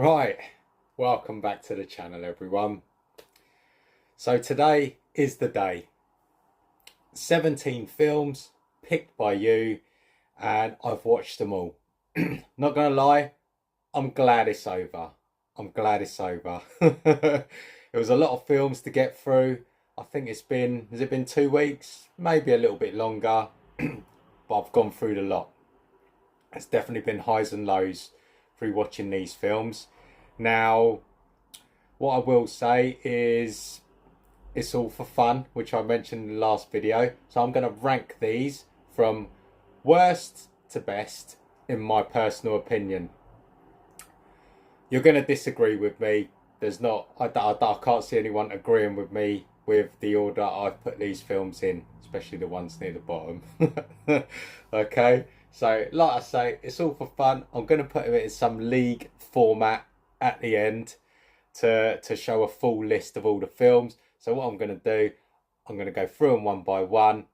Right, welcome back to the channel, everyone. So today is the day. 17 films picked by you, and I've watched them all. Not gonna lie, I'm glad it's over. I'm glad it's over. It was a lot of films to get through. I think has it been 2 weeks? Maybe a little bit longer, but I've gone through the lot. It's definitely been highs and lows through watching these films. Now, what I will say is it's all for fun, which I mentioned in the last video. So I'm going to rank these from worst to best in my personal opinion. You're going to disagree with me. I can't see anyone agreeing with me with the order I've put these films in, especially the ones near the bottom. Okay, so like I say, it's all for fun. I'm going to put it in some league format at the end to show a full list of all the films. So what I'm going to do, I'm going to go through them one by one,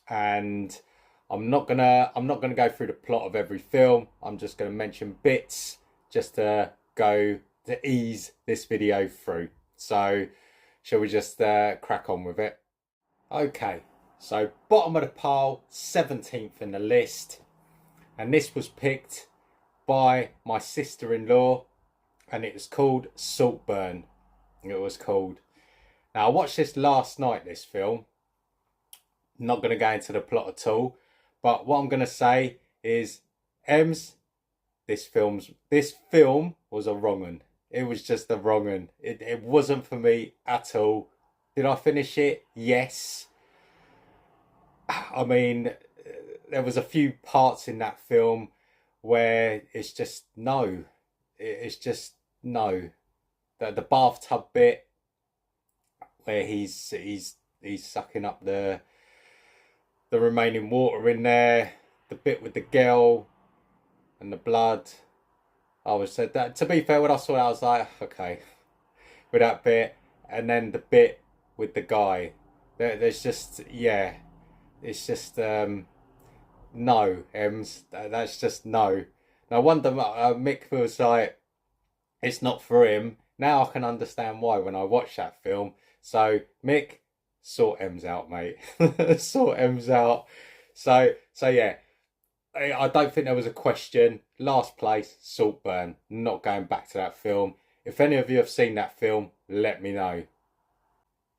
and I'm not gonna go through the plot of every film. I'm just going to mention bits just to ease this video through. So shall we just crack on with it? Okay, so bottom of the pile, 17th in the list, and this was picked by my sister-in-law, and it was called Saltburn. It was called. Now, I watched this last night, this film. Not going to go into the plot at all, but what I'm going to say is, this film was a wrong one. It was just a wrong one. It wasn't for me at all. Did I finish it? Yes. I mean, there was a few parts in that film where it's just no. It's just no. The bathtub bit where he's sucking up the remaining water in there. The bit with the girl and the blood. I was said that. To be fair, when I saw that, I was like, okay, with that bit, and then the bit with the guy. There's just it's just no, Ems. That's just no. No wonder Mick was like, it's not for him. Now I can understand why when I watch that film. So Mick, sort Ems out, mate. Sort Ems out. So yeah. I don't think there was a question. Last place, Saltburn. Not going back to that film. If any of you have seen that film, let me know.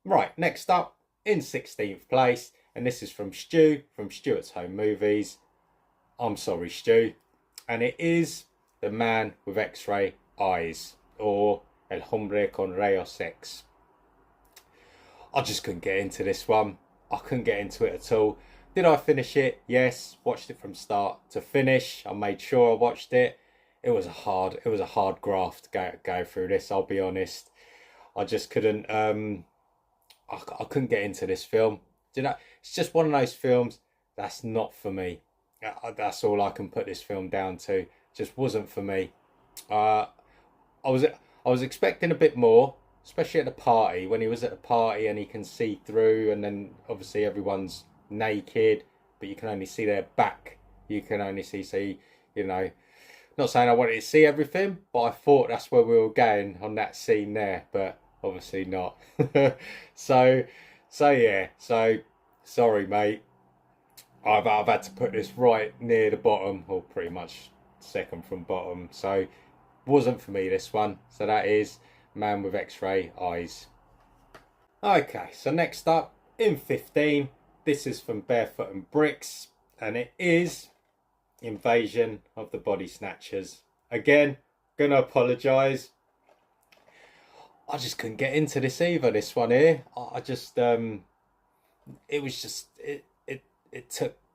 Right, next up, in 16th place, and this is from Stu, from Stuart's Home Movies. I'm sorry, Stu. And it is The Man with X-Ray Eyes, or El Hombre con Rayos X. I just couldn't get into this one. I couldn't get into it at all. Did I finish it? Yes. Watched it from start to finish. I made sure I watched it. It was a hard graft to go through this, I'll be honest. I just couldn't I couldn't get into this film. Do you know, it's just one of those films that's not for me. That's all I can put this film down to. Just wasn't for me. I was expecting a bit more, especially at the party, when he was at the party and he can see through, and then obviously everyone's naked, but you can only see their back. You can only see, you know, not saying I wanted to see everything, but I thought that's where we were going on that scene there, but obviously not. so yeah, so sorry, mate. I've had to put this right near the bottom, or pretty much second from bottom. So wasn't for me, this one. So that is Man with X-Ray Eyes. Okay, so next up in 15, this is from Barefoot and Bricks, and it is Invasion of the Body Snatchers. Again, gonna apologise. I just couldn't get into this either. This one here, I just it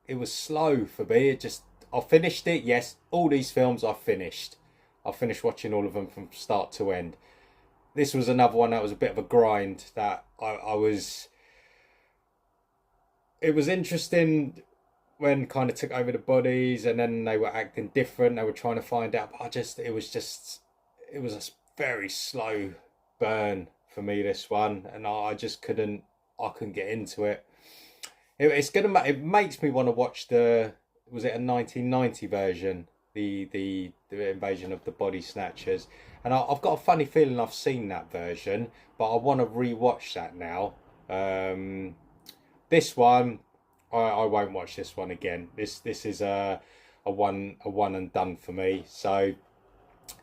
was slow for me. I finished it. Yes, all these films I finished. I finished watching all of them from start to end. This was another one that was a bit of a grind. That it was interesting when kind of took over the bodies, and then they were acting different. They were trying to find out, but it was a very slow burn for me, this one, and I couldn't get into it. It makes me want to watch was it a 1990 version? the Invasion of the Body Snatchers, and I've got a funny feeling I've seen that version, but I want to rewatch that now. This one, I won't watch this one again. This is a one and done for me. So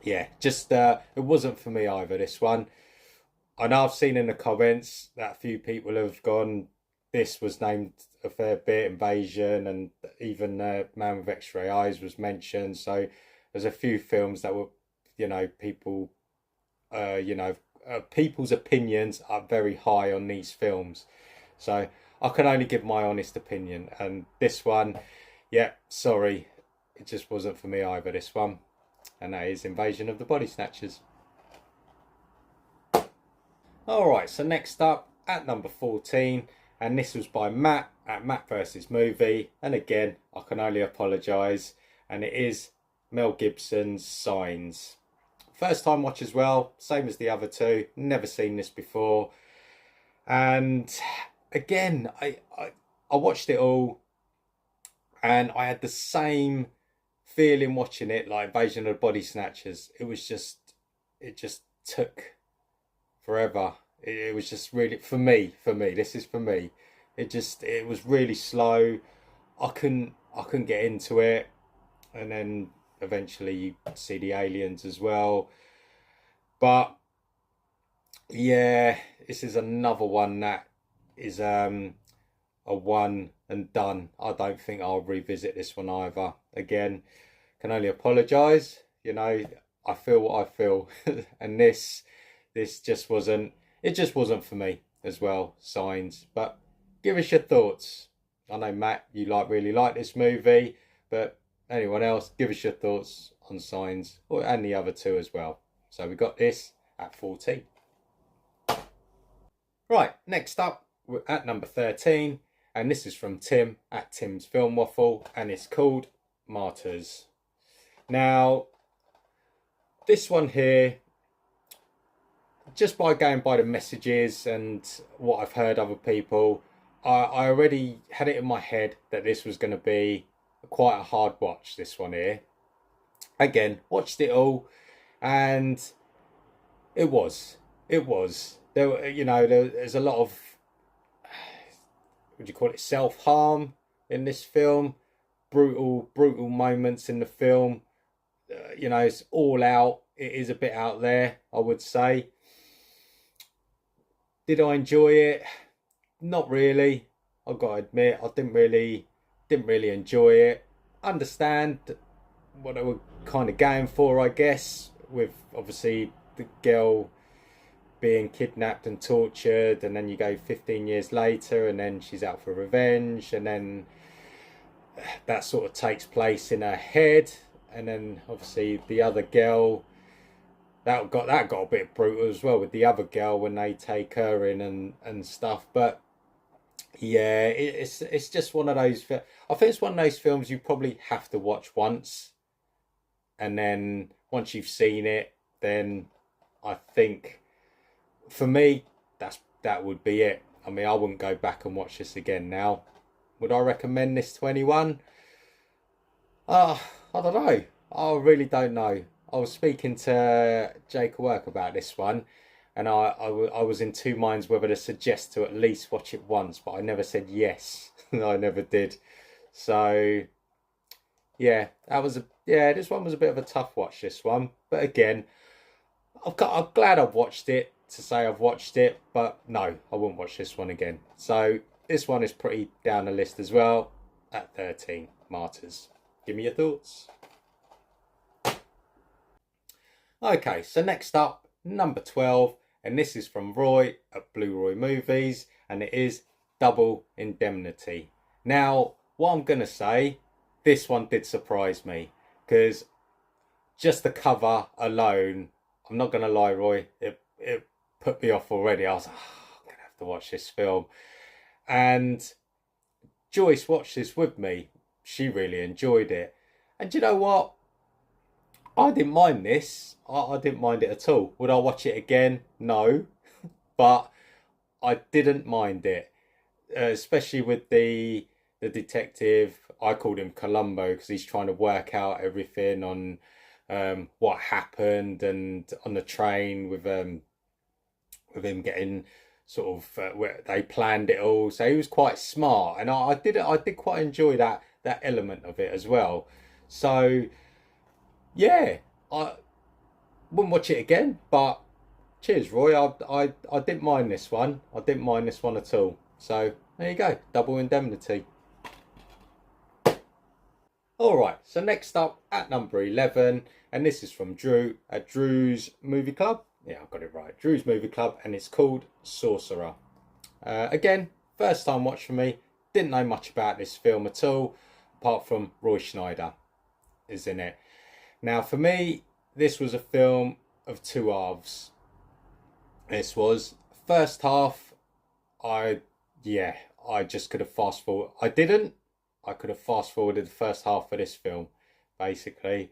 yeah, just it wasn't for me either, this one. I know I've seen in the comments that a few people have gone, this was named a fair bit, Invasion, and even Man with X-Ray Eyes was mentioned. So there's a few films that were, people, people's opinions are very high on these films. So I can only give my honest opinion. And this one, yeah, sorry, it just wasn't for me either, this one. And that is Invasion of the Body Snatchers. Alright, so next up at number 14, and this was by Matt at Matt vs Movie, and again I can only apologise, and it is Mel Gibson's Signs. First time watch as well, same as the other two, never seen this before, and again I watched it all and I had the same feeling watching it like Invasion of the Body Snatchers. It just took forever. It was just really, for me, this is for me. It was really slow. I couldn't get into it. And then eventually you see the aliens as well. But yeah, this is another one that is a one and done. I don't think I'll revisit this one either. Again, can only apologise. I feel what I feel. And this just wasn't for me as well, Signs. But give us your thoughts. I know, Matt, you really like this movie, but anyone else, give us your thoughts on Signs, and the other two as well. So we got this at 14. Right, next up, we're at number 13, and this is from Tim at Tim's Film Waffle, and it's called Martyrs. Now, this one here, just by going by the messages and what I've heard other people, I already had it in my head that this was going to be quite a hard watch, this one here. Again, watched it all, and it was. There's a lot of, would you call it, self-harm in this film, brutal moments in the film. It's all out. It is a bit out there, I would say. Did I enjoy it? Not really. I've got to admit, I didn't really enjoy it. Understand what they were kind of going for, I guess, with obviously the girl being kidnapped and tortured, and then you go 15 years later and then she's out for revenge, and then that sort of takes place in her head, and then obviously the other girl, that got a bit brutal as well with the other girl when they take her in and stuff. But yeah, it's just one of those, I think it's one of those films you probably have to watch once, and then once you've seen it, then I think for me that would be it. I mean, I wouldn't go back and watch this again now. Would I recommend this to anyone? I don't know. I really don't know. I was speaking to Jake at work about this one, and I was in two minds whether to suggest to at least watch it once, but I never said yes. I never did. So yeah, this one was a bit of a tough watch, this one. But again, I'm glad I've watched it to say I've watched it, but no, I wouldn't watch this one again. So this one is pretty down the list as well at 13, Martyrs. Give me your thoughts. Okay, so next up, number 12, and this is from Roy at Blue Roy Movies, and it is Double Indemnity. Now, what I'm going to say, this one did surprise me, because just the cover alone, I'm not going to lie, Roy, it put me off already. I was like, I'm going to have to watch this film. And Joyce watched this with me. She really enjoyed it. And you know what? I didn't mind this. I didn't mind it at all. Would I watch it again? No. But I didn't mind it. Especially with the detective. I called him Columbo because he's trying to work out everything on what happened, and on the train with him getting sort of where they planned it all. So he was quite smart, and I did quite enjoy that element of it as well. So yeah, I wouldn't watch it again, but cheers, Roy. I didn't mind this one. I didn't mind this one at all. So there you go, Double Indemnity. All right, so next up at number 11, and this is from Drew at Drew's Movie Club. Yeah, I got it right. Drew's Movie Club, and it's called Sorcerer. Again, first time watch for me. Didn't know much about this film at all, apart from Roy Schneider is in it. Now, for me, this was a film of two halves. This was first half. I just could have fast forward. I could have fast forwarded the first half of this film, basically,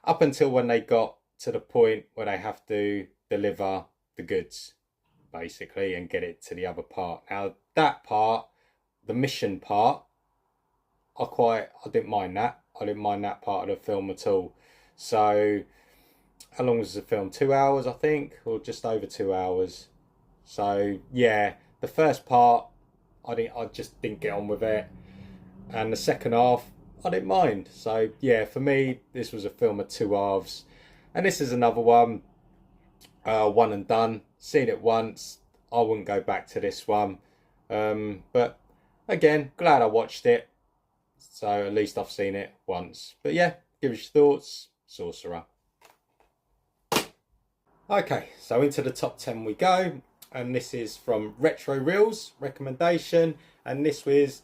up until when they got to the point where they have to deliver the goods, basically, and get it to the other part. Now, that part, the mission part, I didn't mind that. I didn't mind that part of the film at all. So, how long was the film? 2 hours, I think, or just over 2 hours. So, yeah, the first part, I just didn't get on with it. And the second half, I didn't mind. So, yeah, for me, this was a film of two halves. And this is another one, one and done. Seen it once. I wouldn't go back to this one. But, again, glad I watched it. So, at least I've seen it once. But, yeah, give us your thoughts. Sorcerer. Okay, so into the top 10 we go. And this is from Retro Reels recommendation. And this is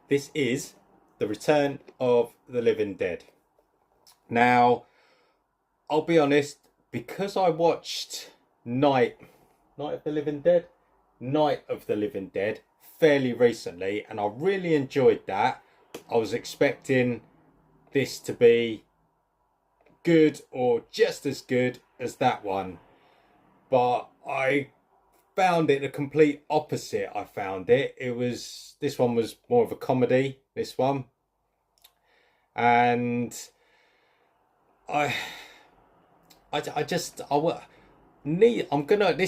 The Return of the Living Dead. Now, I'll be honest, because I watched Night of the Living Dead fairly recently, and I really enjoyed that. I was expecting this to be good or just as good as that one, but I found it the complete opposite. This one was more of a comedy, this one, and this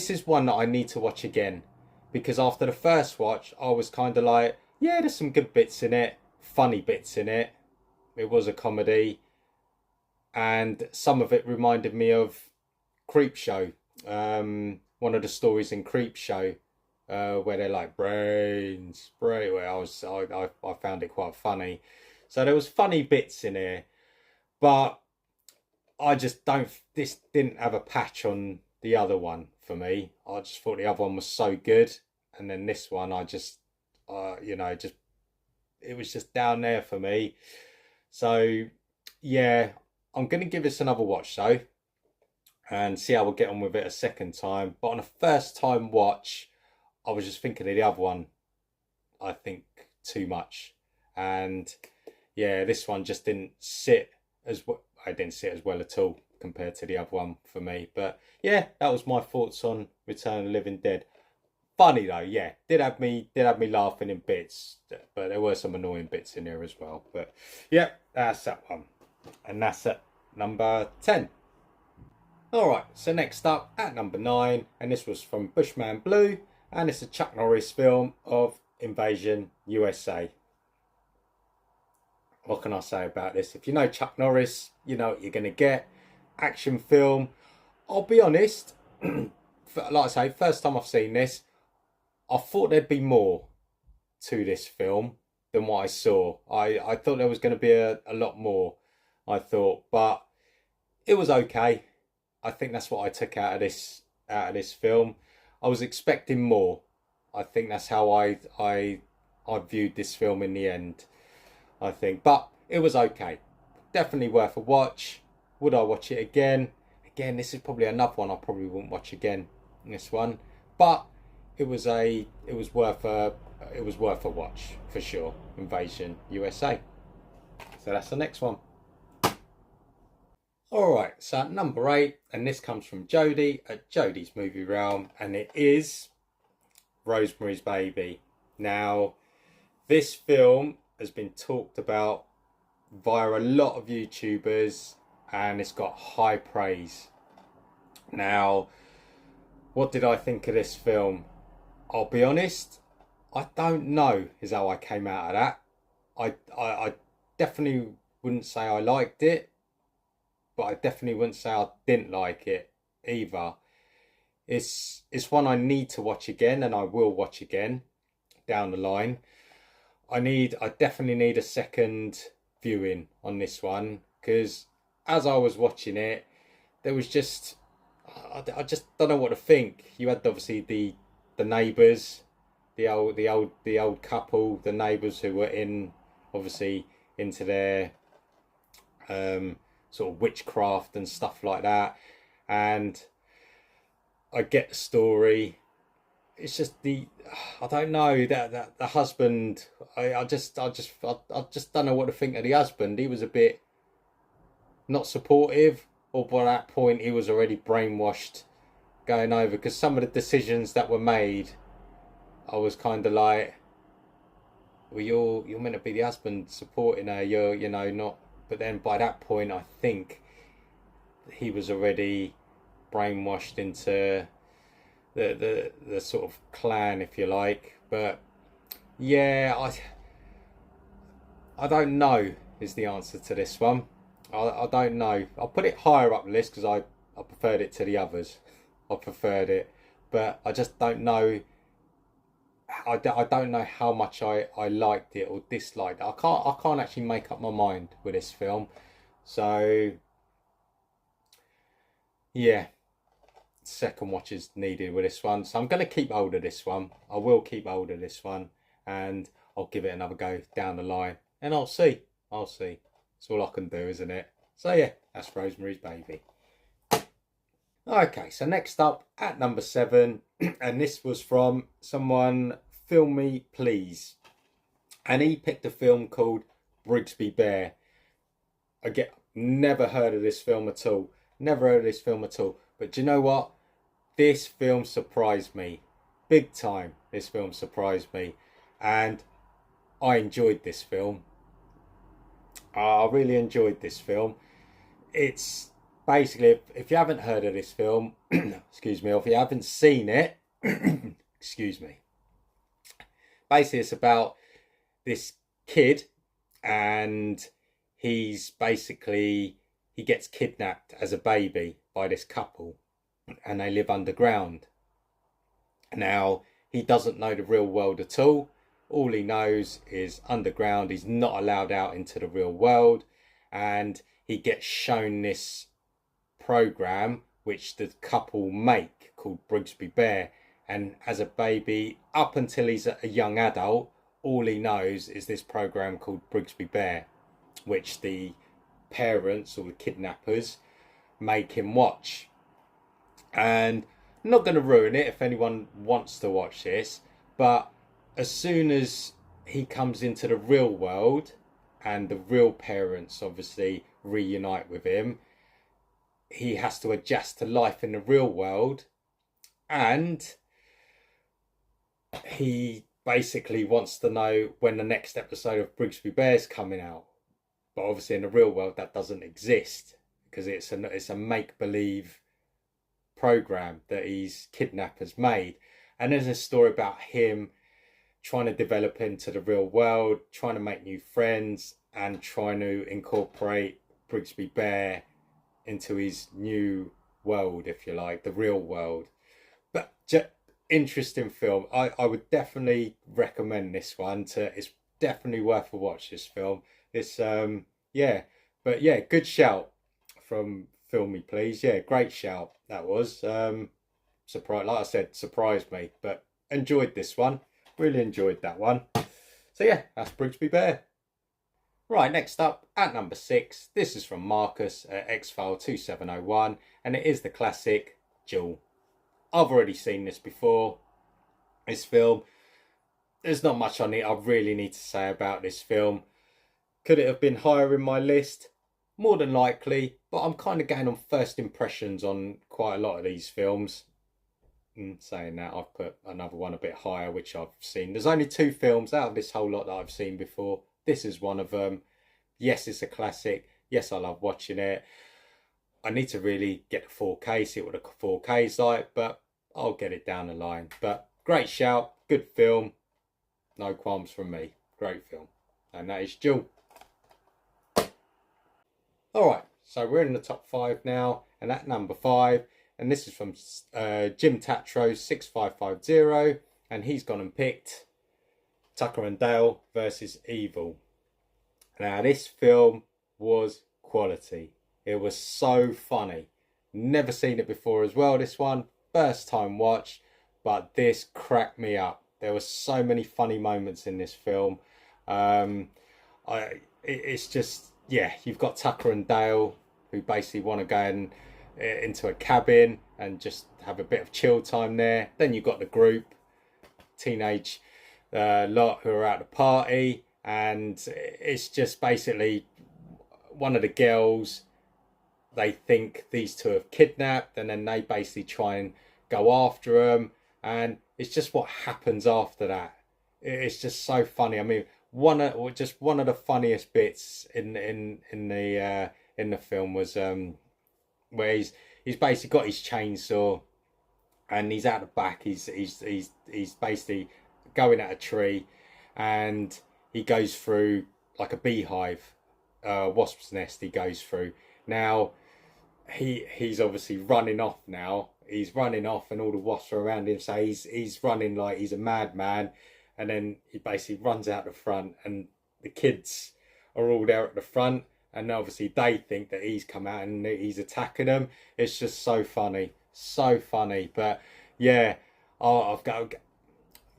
is one that I need to watch again, because after the first watch I was kind of like, yeah, there's some good bits in it, funny bits in it. It was a comedy, and some of it reminded me of Creepshow. One of the stories in Creepshow, where they're like brains. Where I found it quite funny. So there was funny bits in here, but I just don't. This didn't have a patch on the other one for me. I just thought the other one was so good, and then this one, I just, it was just down there for me. So yeah, I'm gonna give this another watch though, and see how we'll get on with it a second time. But on a first time watch, I was just thinking of the other one, I think, too much. And yeah, this one just didn't sit as well. I didn't sit as well at all compared to the other one for me. But yeah, that was my thoughts on Return of the Living Dead. Funny though, yeah, did have me laughing in bits, but there were some annoying bits in there as well. But yeah, that's that one, and that's at number 10. All right, so next up at number 9, and this was from Bushman Blue, and it's a Chuck Norris film of Invasion USA. What can I say about this? If you know Chuck Norris, you know what you're going to get. Action film. I'll be honest, like I say, first time I've seen this, I thought there'd be more to this film than what I saw. I thought there was going to be a lot more, I thought, but it was okay. I think that's what I took out of this film. I was expecting more. I think that's how I viewed this film in the end, I think. But it was okay. Definitely worth a watch. Would I watch it again? Again, this is probably another one I probably wouldn't watch again, this one. But it was worth a watch for sure. Invasion USA. So that's the next one. Alright, so at number 8, and this comes from Jodie at Jodie's Movie Realm, and it is Rosemary's Baby. Now, this film has been talked about via a lot of YouTubers, and it's got high praise. Now, what did I think of this film? I'll be honest, I don't know is how I came out of that. I definitely wouldn't say I liked it, but I definitely wouldn't say I didn't like it either. It's one I need to watch again, and I will watch again down the line. I definitely need a second viewing on this one, because as I was watching it, there was just I just don't know what to think. You had obviously the neighbours, the old couple, the neighbours who were in obviously into their sort of witchcraft and stuff like that, and I get the story. It's just I don't know that the husband. I just don't know what to think of the husband. He was a bit not supportive, or by that point he was already brainwashed going over, because some of the decisions that were made, I was kind of like, well, you're meant to be the husband supporting her. You're not. But then by that point, I think he was already brainwashed into the sort of clan, if you like. But yeah, I don't know is the answer to this one. I don't know. I'll put it higher up the list because I preferred it to the others. I preferred it, but I just don't know. I don't know how much I liked it or disliked it. I can't actually make up my mind with this film. So yeah, second watch is needed with this one. So I'm going to keep hold of this one. I will keep hold of this one, and I'll give it another go down the line, and I'll see. It's all I can do, isn't it? So yeah, that's Rosemary's Baby. Okay, so next up at number 7, and this was from someone, Film Me Please, and he picked a film called Brigsby Bear. Never heard of this film at all. But do you know what? This film surprised me. Big time, this film surprised me. And I enjoyed this film. I really enjoyed this film. It's basically, if you haven't heard of this film, excuse me, or if you haven't seen it, excuse me. Basically, it's about this kid, and he gets kidnapped as a baby by this couple, and they live underground. Now, he doesn't know the real world at all. All he knows is underground. He's not allowed out into the real world, and he gets shown this program which the couple make called Brigsby Bear. And as a baby, up until he's a young adult, all he knows is this program called Brigsby Bear, which the parents or the kidnappers make him watch. And I'm not going to ruin it if anyone wants to watch this, but as soon as he comes into the real world and the real parents obviously reunite with him, he has to adjust to life in the real world, and he basically wants to know when the next episode of Brigsby Bear is coming out. But obviously in the real world that doesn't exist, because it's a make-believe program that his kidnappers made. And there's a story about him trying to develop into the real world, trying to make new friends, and trying to incorporate Brigsby Bear into his new world, if you like, the real world. But interesting film. I would definitely recommend this one. It's definitely worth a watch, this film. It's yeah, but yeah, good shout from Film Me Please. Yeah, great shout that was. Like I said, surprised me, but enjoyed this one. Really enjoyed that one. So yeah, that's Brigsby Bear. Right, next up at number 6, this is from Marcus at X-File 2701, and it is the classic Jewel. I've already seen this before. This film, there's not much on it I really need to say about this film. Could it have been higher in my list? More than likely, but I'm kind of going on first impressions on quite a lot of these films. Saying that, I've put another one a bit higher, which I've seen. There's only 2 films out of this whole lot that I've seen before This is one of them. Yes, it's a classic. Yes, I love watching it. I need to really get the 4K, see what the 4K's like, but I'll get it down the line. But great shout, good film, no qualms from me. Great film. And that is Jewel. Alright, so we're in the top 5 now, and at number 5, and this is from Jim Tatro 6550, and he's gone and picked Tucker and Dale versus Evil. Now this film was quality. It was so funny. Never seen it before as well, this one. First time watch, but this cracked me up. There were so many funny moments in this film. It's just, yeah, you've got Tucker and Dale who basically want to go into a cabin and just have a bit of chill time there. Then you've got the group, teenage lot who are at the party, and it's just basically one of the girls, they think these two have kidnapped, and then they basically try and go after them, and it's just what happens after that. It's just so funny. I mean, one of the funniest bits in the film was where he's basically got his chainsaw, and he's out the back. He's basically going at a tree, and he goes through like a beehive, wasp's nest. He goes through. Now he's obviously running off now. He's running off, and all the wasps are around him. So he's running like he's a madman. And then he basically runs out the front, and the kids are all there at the front, and obviously they think that he's come out and he's attacking them. It's just so funny, so funny. But yeah, I've got a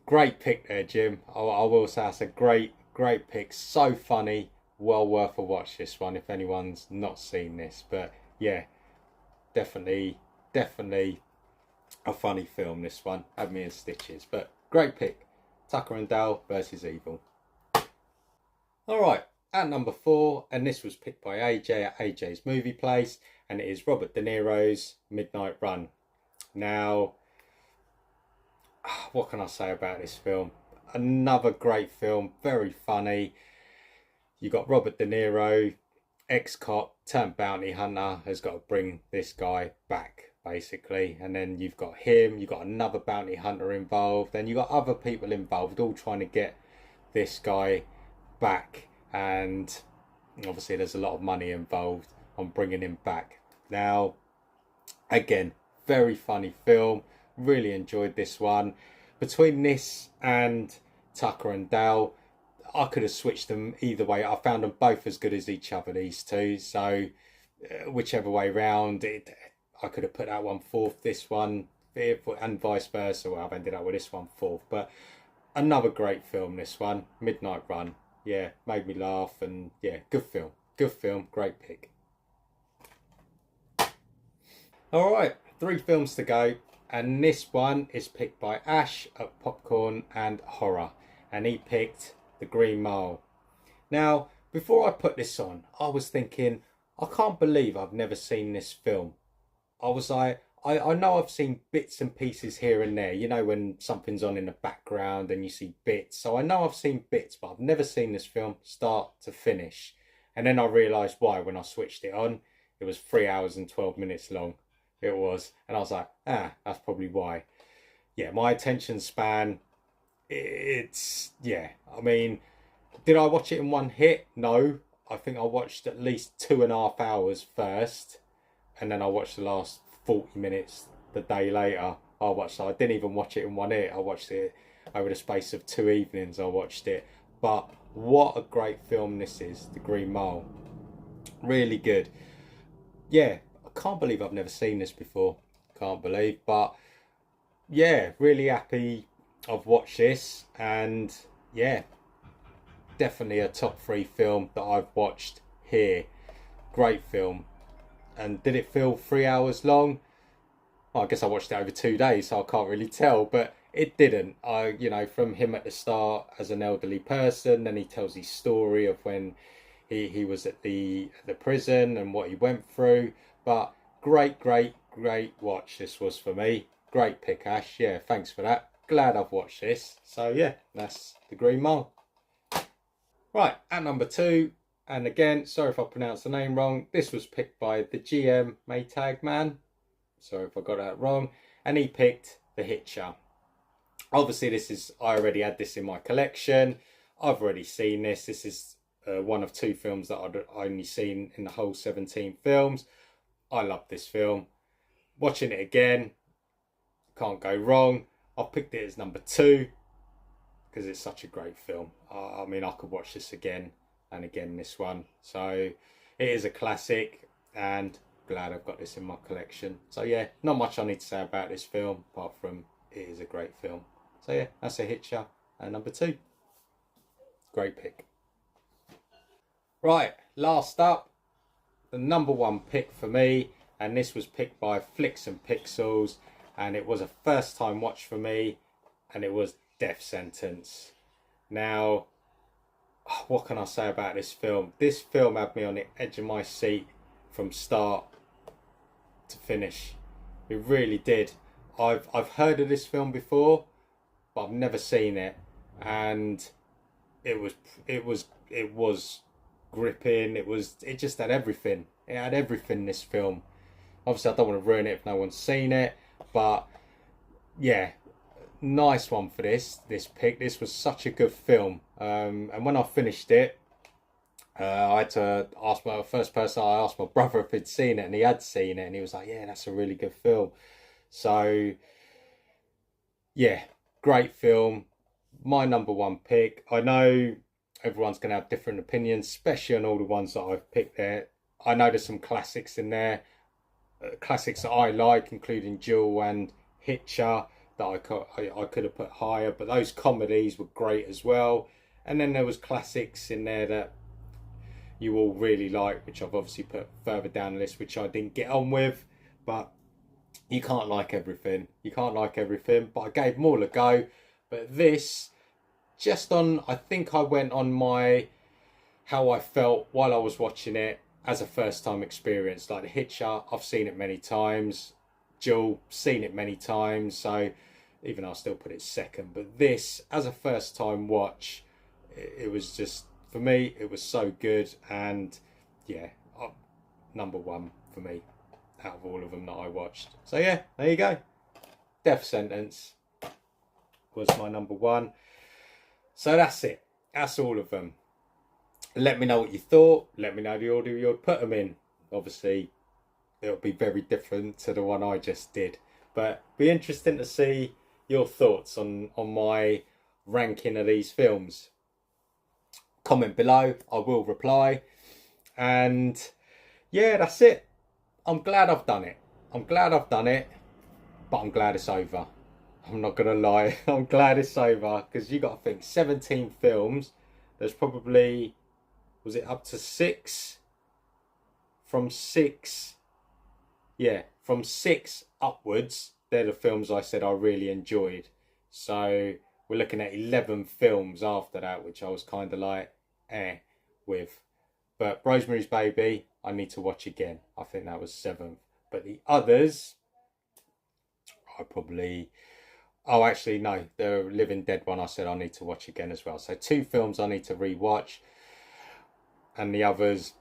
great pick there, Jim. I will say that's a great pick. So funny, well worth a watch this one if anyone's not seen this. But yeah, definitely a funny film. This one had me in stitches, but great pick. Tucker and Dale versus Evil. Alright, at number 4, and this was picked by AJ at AJ's Movie Place, and it is Robert De Niro's Midnight Run. Now, what can I say about this film? Another great film, very funny. You got Robert De Niro, ex-cop turned bounty hunter, has got to bring this guy back, basically. And then you've got him, you've got another bounty hunter involved, and you've got other people involved, all trying to get this guy back. And obviously there's a lot of money involved on bringing him back. Now, again, very funny film. Really enjoyed this one. Between this and Tucker and Dale, I could have switched them either way. I found them both as good as each other, these two. So whichever way round, I could have put that one fourth, this one fifth, and vice versa. Well, I've ended up with this one fourth. But another great film, this one. Midnight Run. Yeah, made me laugh, and yeah, good film. Good film, great pick. Alright, 3 films to go. And this one is picked by Ash at Popcorn and Horror. And he picked The Green Mile. Now, before I put this on, I was thinking, I can't believe I've never seen this film. I was like, I know I've seen bits and pieces here and there. You know, when something's on in the background and you see bits. So I know I've seen bits, but I've never seen this film start to finish. And then I realised why when I switched it on. It was 3 hours and 12 minutes long. It was. And I was like, that's probably why. Yeah, my attention span, yeah. I mean, did I watch it in one hit? No. I think I watched at least 2.5 hours first. And then I watched the last 40 minutes the day later. I didn't even watch it in one hit. I watched it over the space of 2 evenings. I watched it. But what a great film this is, The Green Mile. Really good. Yeah, I can't believe I've never seen this before. Can't believe. But yeah, really happy I've watched this. And yeah, definitely a top 3 film that I've watched here. Great film. And did it feel 3 hours long? Well, I guess I watched it over 2 days, so I can't really tell, but it didn't. You know, from him at the start as an elderly person, then he tells his story of when he was at the prison and what he went through. But great watch this was for me. Great pick, Ash. Yeah, thanks for that. Glad I've watched this. So yeah, that's The Green Mile. Right, at number 2, and again, sorry if I pronounced the name wrong, this was picked by the GM Maytag man. Sorry if I got that wrong. And he picked The Hitcher. Obviously, I already had this in my collection. I've already seen this. This is one of 2 films that I'd only seen in the whole 17 films. I love this film. Watching it again, can't go wrong. I've picked it as number 2 because it's such a great film. I mean, I could watch this again and again, this one. So it is a classic, and glad I've got this in my collection. So yeah, not much I need to say about this film apart from it is a great film. So yeah, that's a Hitcher and number 2. Great pick. Right, last up, the number 1 pick for me, and this was picked by Flicks and Pixels, and it was a first time watch for me, and it was Death Sentence. Now, what can I say about this film? This film had me on the edge of my seat from start to finish. It really did. I've heard of this film before, but I've never seen it, and it was gripping. It just had everything. It had everything, this film. Obviously, I don't want to ruin it if no one's seen it, but yeah, nice one for this pick. This was such a good film, and when I finished it, I had to ask I asked my brother if he'd seen it, and he had seen it, and he was like, yeah, that's a really good film. So yeah, great film. My number 1 pick. I know everyone's going to have different opinions, especially on all the ones that I've picked there. I know there's some classics in there, classics that I like, including Jewel and Hitcher, that I could have put higher, but those comedies were great as well. And then there was classics in there that you all really like, which I've obviously put further down the list, which I didn't get on with. But you can't like everything. You can't like everything. But I gave them all a go. But this, I think I went on how I felt while I was watching it as a first time experience. Like The Hitcher, I've seen it many times. Jewel, seen it many times. So even though I still put it second, but this, as a first time watch, it was just, for me, it was so good. And yeah, number 1 for me out of all of them that I watched. So yeah, there you go. Death Sentence was my number 1. So that's it. That's all of them. Let me know what you thought. Let me know the order you'd put them in. Obviously, it'll be very different to the one I just did. But be interesting to see your thoughts on my ranking of these films. Comment below. I will reply. And yeah, that's it. I'm glad I've done it. But I'm glad it's over. I'm not going to lie. I'm glad it's over, because you got to think, 17 films. There's probably, was it up to 6? From 6 upwards, they're the films I said I really enjoyed. So we're looking at 11 films after that, which I was kind of like, with. But Rosemary's Baby, I need to watch again. I think that was 7th. But the others, I probably... Oh, actually, no. The Living Dead one I said I need to watch again as well. So 2 films I need to rewatch. And the others,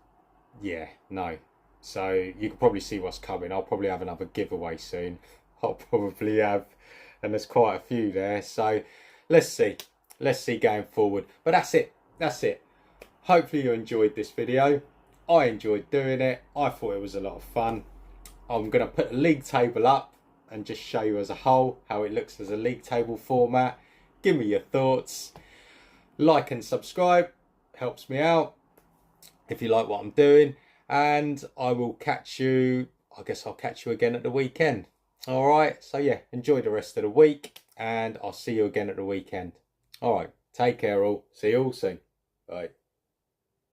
yeah, no. So you can probably see what's coming. I'll probably have another giveaway soon. I'll probably have. And there's quite a few there. So let's see. Let's see going forward. But that's it. That's it. Hopefully you enjoyed this video. I enjoyed doing it. I thought it was a lot of fun. I'm going to put a league table up and just show you as a whole how it looks as a league table format. Give me your thoughts. Like and subscribe. Helps me out if you like what I'm doing. And I will catch you, I guess I'll catch you again at the weekend. Alright, so yeah, enjoy the rest of the week, and I'll see you again at the weekend. Alright, take care all. See you all soon. Bye.